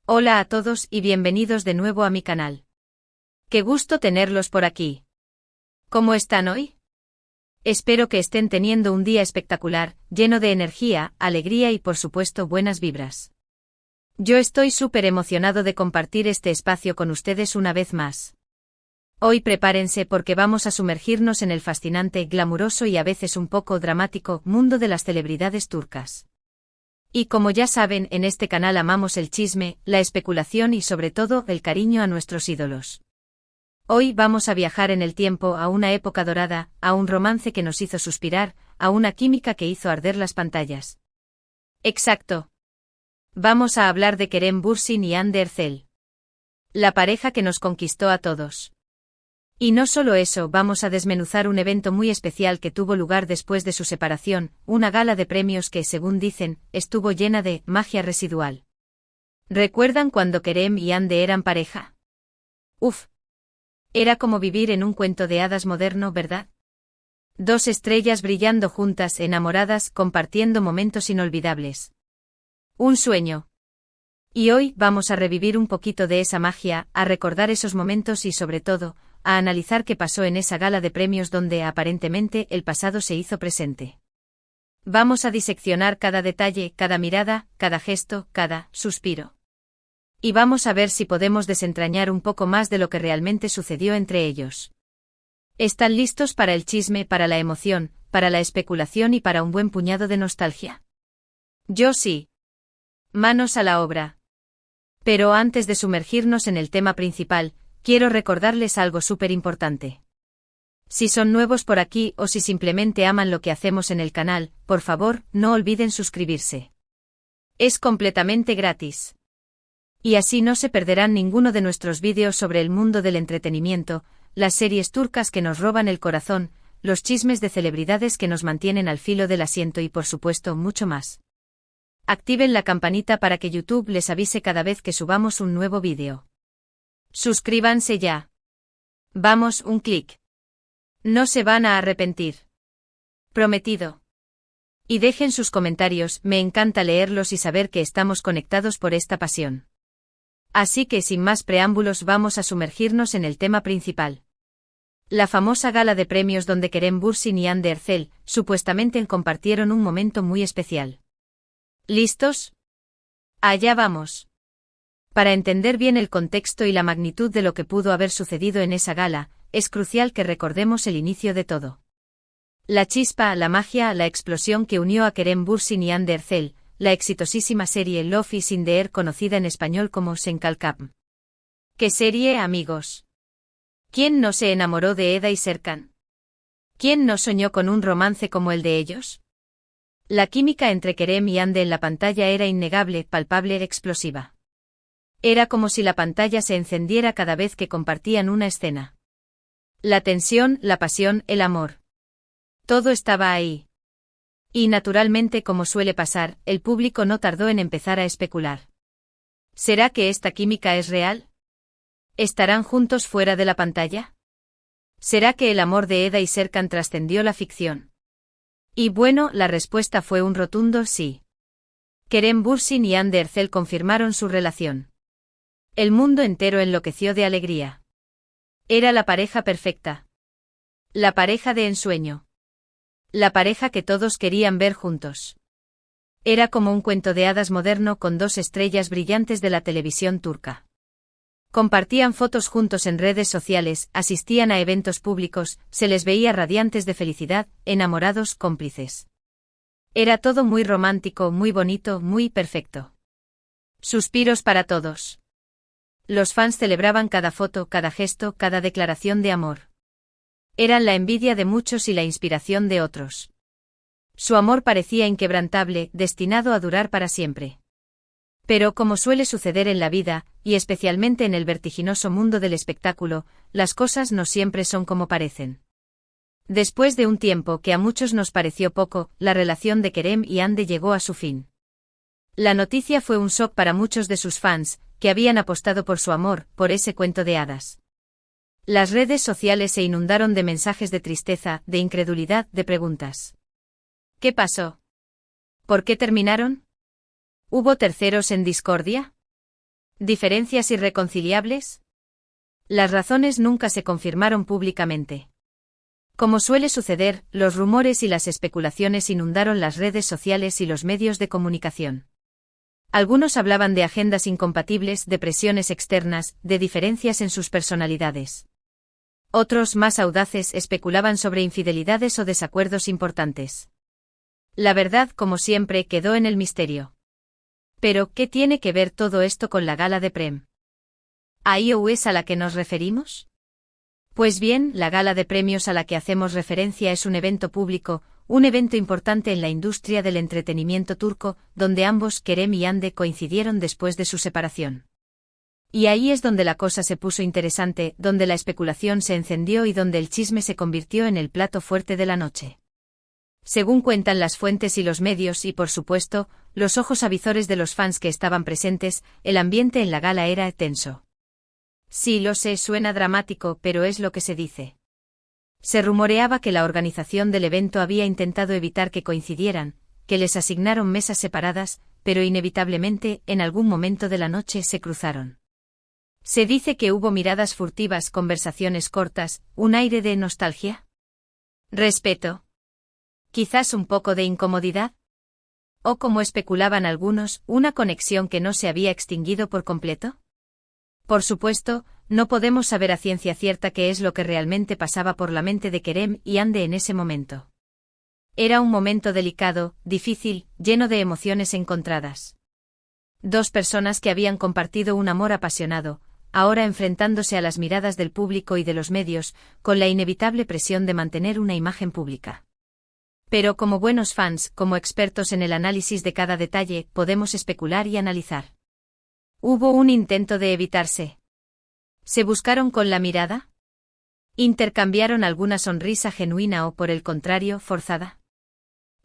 Hola a todos y bienvenidos de nuevo a mi canal. Qué gusto tenerlos por aquí. ¿Cómo están hoy? Espero que estén teniendo un día espectacular, lleno de energía, alegría y por supuesto buenas vibras. Yo estoy súper emocionado de compartir este espacio con ustedes una vez más. Hoy prepárense porque vamos a sumergirnos en el fascinante, glamuroso y a veces un poco dramático mundo de las celebridades turcas. Y como ya saben, en este canal amamos el chisme, la especulación y sobre todo el cariño a nuestros ídolos. Hoy vamos a viajar en el tiempo a una época dorada, a un romance que nos hizo suspirar, a una química que hizo arder las pantallas. Exacto. Vamos a hablar de Kerem Bürsin y Hande Erçel. La pareja que nos conquistó a todos. Y no solo eso, vamos a desmenuzar un evento muy especial que tuvo lugar después de su separación, una gala de premios que, según dicen, estuvo llena de magia residual. ¿Recuerdan cuando Kerem y Hande eran pareja? Uf. Era como vivir en un cuento de hadas moderno, ¿verdad? Dos estrellas brillando juntas, enamoradas, compartiendo momentos inolvidables. Un sueño. Y hoy vamos a revivir un poquito de esa magia, a recordar esos momentos y sobre todo, a analizar qué pasó en esa gala de premios donde aparentemente el pasado se hizo presente. Vamos a diseccionar cada detalle, cada mirada, cada gesto, cada suspiro. Y vamos a ver si podemos desentrañar un poco más de lo que realmente sucedió entre ellos. ¿Están listos para el chisme, para la emoción, para la especulación y para un buen puñado de nostalgia? Yo sí. Manos a la obra. Pero antes de sumergirnos en el tema principal, quiero recordarles algo súper importante. Si son nuevos por aquí o si simplemente aman lo que hacemos en el canal, por favor, no olviden suscribirse. Es completamente gratis. Y así no se perderán ninguno de nuestros vídeos sobre el mundo del entretenimiento, las series turcas que nos roban el corazón, los chismes de celebridades que nos mantienen al filo del asiento y por supuesto mucho más. Activen la campanita para que YouTube les avise cada vez que subamos un nuevo vídeo. Suscríbanse ya. Vamos, un clic. No se van a arrepentir. Prometido. Y dejen sus comentarios, me encanta leerlos y saber que estamos conectados por esta pasión. Así que sin más preámbulos vamos a sumergirnos en el tema principal. La famosa gala de premios donde Kerem Bürsin y Hande Erçel supuestamente compartieron un momento muy especial. ¿Listos? Allá vamos. Para entender bien el contexto y la magnitud de lo que pudo haber sucedido en esa gala, es crucial que recordemos el inicio de todo. La chispa, la magia, la explosión que unió a Kerem Bürsin y Hande Erçel, la exitosísima serie Love is in the Air conocida en español como Sen Kalkap. ¿Qué serie, amigos? ¿Quién no se enamoró de Eda y Serkan? ¿Quién no soñó con un romance como el de ellos? La química entre Kerem y Hande en la pantalla era innegable, palpable, explosiva. Era como si la pantalla se encendiera cada vez que compartían una escena. La tensión, la pasión, el amor. Todo estaba ahí. Y naturalmente, como suele pasar, el público no tardó en empezar a especular. ¿Será que esta química es real? ¿Estarán juntos fuera de la pantalla? ¿Será que el amor de Eda y Serkan trascendió la ficción? Y bueno, la respuesta fue un rotundo sí. Kerem Bürsin y Hande Erçel confirmaron su relación. El mundo entero enloqueció de alegría. Era la pareja perfecta. La pareja de ensueño. La pareja que todos querían ver juntos. Era como un cuento de hadas moderno con dos estrellas brillantes de la televisión turca. Compartían fotos juntos en redes sociales, asistían a eventos públicos, se les veía radiantes de felicidad, enamorados, cómplices. Era todo muy romántico, muy bonito, muy perfecto. Suspiros para todos. Los fans celebraban cada foto, cada gesto, cada declaración de amor. Eran la envidia de muchos y la inspiración de otros. Su amor parecía inquebrantable, destinado a durar para siempre. Pero como suele suceder en la vida, y especialmente en el vertiginoso mundo del espectáculo, las cosas no siempre son como parecen. Después de un tiempo que a muchos nos pareció poco, la relación de Kerem y Hande llegó a su fin. La noticia fue un shock para muchos de sus fans, que habían apostado por su amor, por ese cuento de hadas. Las redes sociales se inundaron de mensajes de tristeza, de incredulidad, de preguntas. ¿Qué pasó? ¿Por qué terminaron? ¿Hubo terceros en discordia? ¿Diferencias irreconciliables? Las razones nunca se confirmaron públicamente. Como suele suceder, los rumores y las especulaciones inundaron las redes sociales y los medios de comunicación. Algunos hablaban de agendas incompatibles, de presiones externas, de diferencias en sus personalidades. Otros, más audaces, especulaban sobre infidelidades o desacuerdos importantes. La verdad, como siempre, quedó en el misterio. Pero, ¿qué tiene que ver todo esto con la gala de Prem? ¿A iOS a la que nos referimos? Pues bien, la gala de premios a la que hacemos referencia es un evento público, un evento importante en la industria del entretenimiento turco, donde ambos, Kerem y Hande, coincidieron después de su separación. Y ahí es donde la cosa se puso interesante, donde la especulación se encendió y donde el chisme se convirtió en el plato fuerte de la noche. Según cuentan las fuentes y los medios y, por supuesto, los ojos avizores de los fans que estaban presentes, el ambiente en la gala era tenso. Sí, lo sé, suena dramático, pero es lo que se dice. Se rumoreaba que la organización del evento había intentado evitar que coincidieran, que les asignaron mesas separadas, pero inevitablemente, en algún momento de la noche se cruzaron. Se dice que hubo miradas furtivas, conversaciones cortas, un aire de nostalgia. Respeto. Quizás un poco de incomodidad. O, como especulaban algunos, una conexión que no se había extinguido por completo. Por supuesto, no podemos saber a ciencia cierta qué es lo que realmente pasaba por la mente de Kerem y Hande en ese momento. Era un momento delicado, difícil, lleno de emociones encontradas. Dos personas que habían compartido un amor apasionado, ahora enfrentándose a las miradas del público y de los medios, con la inevitable presión de mantener una imagen pública. Pero como buenos fans, como expertos en el análisis de cada detalle, podemos especular y analizar. ¿Hubo un intento de evitarse? ¿Se buscaron con la mirada? ¿Intercambiaron alguna sonrisa genuina o, por el contrario, forzada?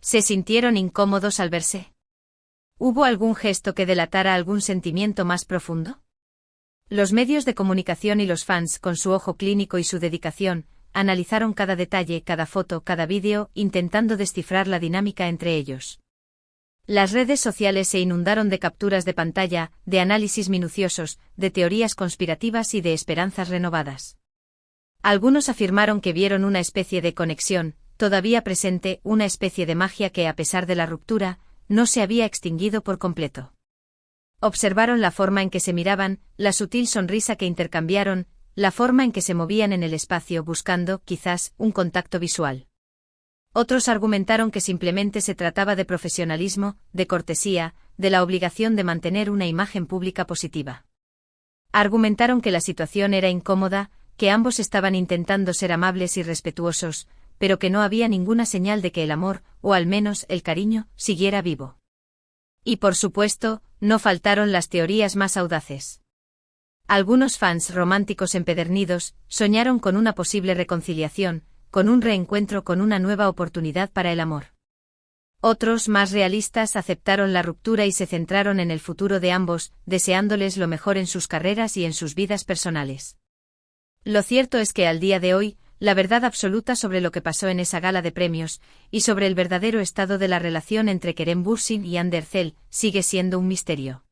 ¿Se sintieron incómodos al verse? ¿Hubo algún gesto que delatara algún sentimiento más profundo? Los medios de comunicación y los fans, con su ojo clínico y su dedicación, analizaron cada detalle, cada foto, cada vídeo, intentando descifrar la dinámica entre ellos. Las redes sociales se inundaron de capturas de pantalla, de análisis minuciosos, de teorías conspirativas y de esperanzas renovadas. Algunos afirmaron que vieron una especie de conexión, todavía presente, una especie de magia que, a pesar de la ruptura, no se había extinguido por completo. Observaron la forma en que se miraban, la sutil sonrisa que intercambiaron, la forma en que se movían en el espacio buscando, quizás, un contacto visual. Otros argumentaron que simplemente se trataba de profesionalismo, de cortesía, de la obligación de mantener una imagen pública positiva. Argumentaron que la situación era incómoda, que ambos estaban intentando ser amables y respetuosos, pero que no había ninguna señal de que el amor, o al menos el cariño, siguiera vivo. Y por supuesto, no faltaron las teorías más audaces. Algunos fans románticos empedernidos soñaron con una posible reconciliación, con un reencuentro, con una nueva oportunidad para el amor. Otros, más realistas, aceptaron la ruptura y se centraron en el futuro de ambos, deseándoles lo mejor en sus carreras y en sus vidas personales. Lo cierto es que al día de hoy, la verdad absoluta sobre lo que pasó en esa gala de premios, y sobre el verdadero estado de la relación entre Kerem Bürsin y Hande Erçel, sigue siendo un misterio.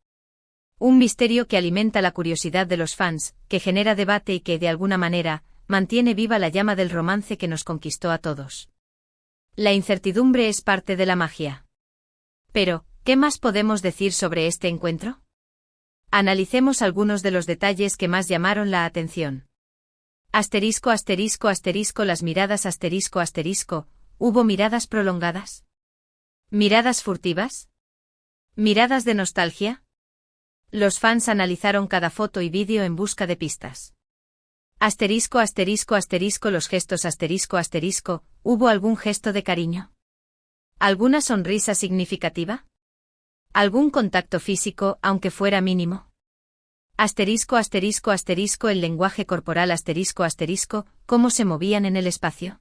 Un misterio que alimenta la curiosidad de los fans, que genera debate y que, de alguna manera, mantiene viva la llama del romance que nos conquistó a todos. La incertidumbre es parte de la magia. Pero, ¿qué más podemos decir sobre este encuentro? Analicemos algunos de los detalles que más llamaron la atención. Asterisco, asterisco, asterisco, las miradas, asterisco, asterisco, ¿hubo miradas prolongadas? ¿Miradas furtivas? ¿Miradas de nostalgia? Los fans analizaron cada foto y vídeo en busca de pistas. Asterisco, asterisco, asterisco, los gestos, asterisco, asterisco, ¿hubo algún gesto de cariño? ¿Alguna sonrisa significativa? ¿Algún contacto físico, aunque fuera mínimo? Asterisco, asterisco, asterisco, el lenguaje corporal, asterisco, asterisco, ¿cómo se movían en el espacio?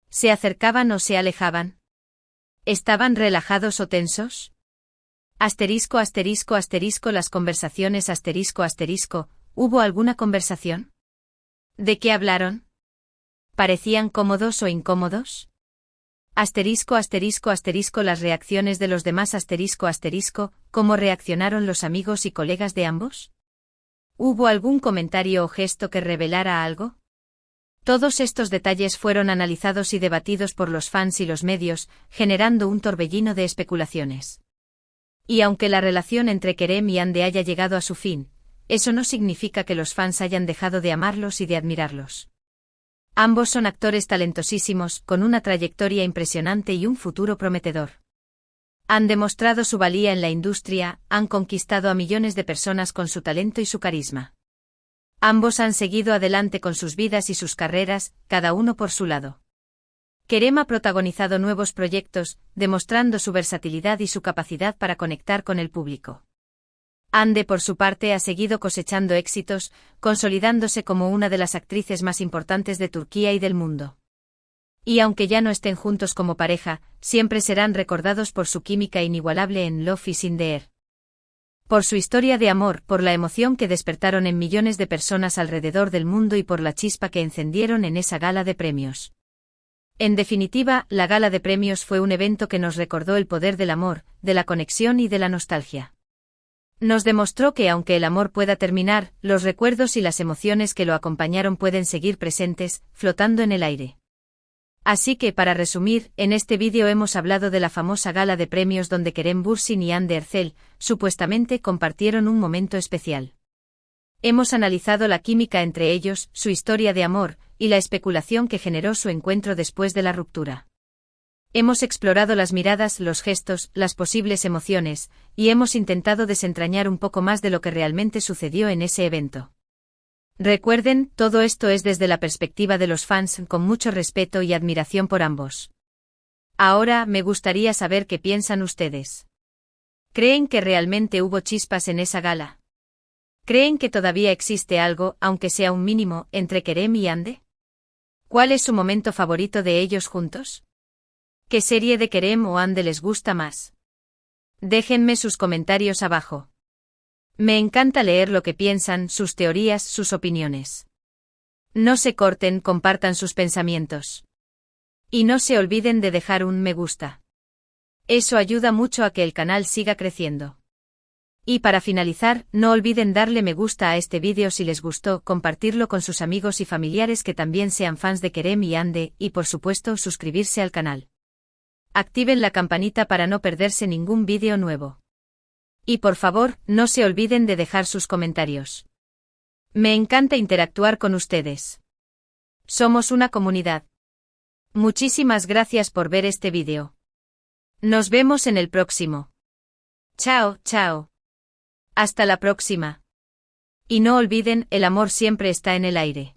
¿Se acercaban o se alejaban? ¿Estaban relajados o tensos? Asterisco, asterisco, asterisco, las conversaciones, asterisco, asterisco, ¿hubo alguna conversación? ¿De qué hablaron? ¿Parecían cómodos o incómodos? Asterisco asterisco asterisco las reacciones de los demás asterisco asterisco, ¿cómo reaccionaron los amigos y colegas de ambos? ¿Hubo algún comentario o gesto que revelara algo? Todos estos detalles fueron analizados y debatidos por los fans y los medios, generando un torbellino de especulaciones. Y aunque la relación entre Kerem y Hande haya llegado a su fin, eso no significa que los fans hayan dejado de amarlos y de admirarlos. Ambos son actores talentosísimos, con una trayectoria impresionante y un futuro prometedor. Han demostrado su valía en la industria, han conquistado a millones de personas con su talento y su carisma. Ambos han seguido adelante con sus vidas y sus carreras, cada uno por su lado. Kerem ha protagonizado nuevos proyectos, demostrando su versatilidad y su capacidad para conectar con el público. Hande, por su parte, ha seguido cosechando éxitos, consolidándose como una de las actrices más importantes de Turquía y del mundo. Y aunque ya no estén juntos como pareja, siempre serán recordados por su química inigualable en Love is in the Air. Por su historia de amor, por la emoción que despertaron en millones de personas alrededor del mundo y por la chispa que encendieron en esa gala de premios. En definitiva, la gala de premios fue un evento que nos recordó el poder del amor, de la conexión y de la nostalgia. Nos demostró que aunque el amor pueda terminar, los recuerdos y las emociones que lo acompañaron pueden seguir presentes, flotando en el aire. Así que, para resumir, en este vídeo hemos hablado de la famosa gala de premios donde Kerem Bürsin y Hande Erçel, supuestamente compartieron un momento especial. Hemos analizado la química entre ellos, su historia de amor, y la especulación que generó su encuentro después de la ruptura. Hemos explorado las miradas, los gestos, las posibles emociones, y hemos intentado desentrañar un poco más de lo que realmente sucedió en ese evento. Recuerden, todo esto es desde la perspectiva de los fans, con mucho respeto y admiración por ambos. Ahora, me gustaría saber qué piensan ustedes. ¿Creen que realmente hubo chispas en esa gala? ¿Creen que todavía existe algo, aunque sea un mínimo, entre Kerem y Hande? ¿Cuál es su momento favorito de ellos juntos? ¿Qué serie de Kerem o Hande les gusta más? Déjenme sus comentarios abajo. Me encanta leer lo que piensan, sus teorías, sus opiniones. No se corten, compartan sus pensamientos. Y no se olviden de dejar un me gusta. Eso ayuda mucho a que el canal siga creciendo. Y para finalizar, no olviden darle me gusta a este vídeo si les gustó, compartirlo con sus amigos y familiares que también sean fans de Kerem y Hande, y por supuesto suscribirse al canal. Activen la campanita para no perderse ningún vídeo nuevo. Y por favor, no se olviden de dejar sus comentarios. Me encanta interactuar con ustedes. Somos una comunidad. Muchísimas gracias por ver este vídeo. Nos vemos en el próximo. Chao, chao. Hasta la próxima. Y no olviden, el amor siempre está en el aire.